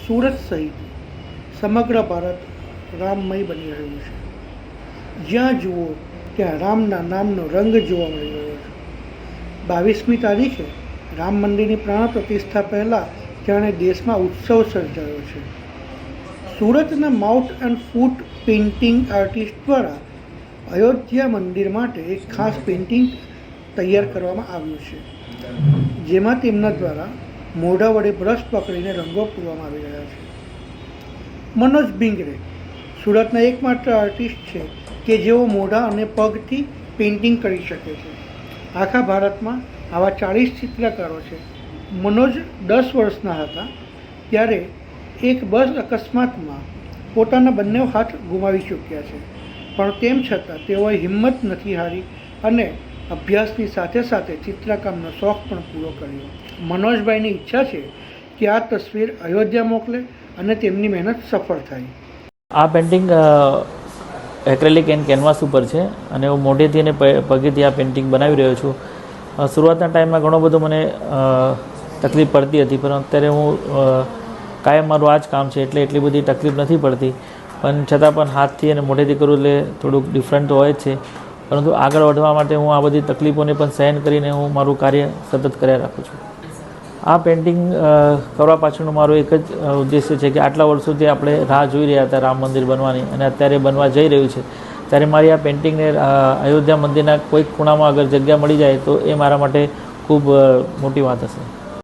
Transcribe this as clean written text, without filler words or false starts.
સુરત સહિત સમગ્ર ભારત રામમય બની રહ્યું છે. જ્યાં જુઓ ત્યાં રામના નામનો રંગ જોવા મળી રહ્યો છે. 22મી તારીખે રામ મંદિરની પ્રાણ પ્રતિષ્ઠા પહેલાં જાણે દેશમાં ઉત્સવ સર્જાયો છે. સુરતના mount and foot painting artist દ્વારા અયોધ્યા મંદિર માટે એક ખાસ પેઇન્ટિંગ તૈયાર કરવામાં આવ્યું છે, જેમાં તેમના દ્વારા મોઢા વડે બ્રશ પકડીને રંગો પૂરવામાં આવી રહ્યા છે. મનોજ બિંગરે સુરતના એકમાત્ર આર્ટિસ્ટ છે કે જેઓ મોઢા અને પગથી પેઇન્ટિંગ કરી શકે છે. આખા ભારતમાં આવા 40 ચિત્રકારો છે. મનોજ 10 વર્ષના હતા ત્યારે એક બસ અકસ્માતમાં પોતાના બંને હાથ ગુમાવી ચૂક્યા છે, પણ તેમ છતાં તેઓએ હિંમત નથી હારી અને અભ્યાસની સાથે સાથે ચિત્રકામનો શોખ પણ પૂરો કર્યો. મનોજભાઈની ઈચ્છા છે કે આ તસવીર અયોધ્યા મોકલે અને તેમની મહેનત સફળ થાય. આ પેઇન્ટિંગ એક્રેલિક એન્ડ કેનવાસ ઉપર છે અને હું મોઢેથી અને પગેથી આ પેઇન્ટિંગ બનાવી રહ્યો છું. શરૂઆતના ટાઈમમાં ઘણો બધો મને તકલીફ પડતી હતી, પણ અત્યારે હું કાયમ મારું આ જ કામ છે એટલે એટલી બધી તકલીફ નથી પડતી. પણ છતાં પણ હાથથી અને મોઢેથી કરું એટલે થોડુંક ડિફરન્ટ તો હોય જ છે, પરંતુ આગળ વધવા માટે હું આ બધી તકલીફોને પણ સહન કરીને હું મારું કાર્ય સતત કર્યા રાખું છું. આ પેઇન્ટિંગ કરવા પાછળનું મારું એક જ ઉદ્દેશ્ય છે કે આટલા વર્ષોથી આપણે રાહ જોઈ રહ્યા હતા રામ મંદિર બનવાની અને અત્યારે બનવા જઈ રહ્યું છે, ત્યારે મારી આ પેઇન્ટિંગને અયોધ્યા મંદિરના કોઈક ખૂણામાં અગર જગ્યા મળી જાય તો એ મારા માટે ખૂબ મોટી વાત હશે.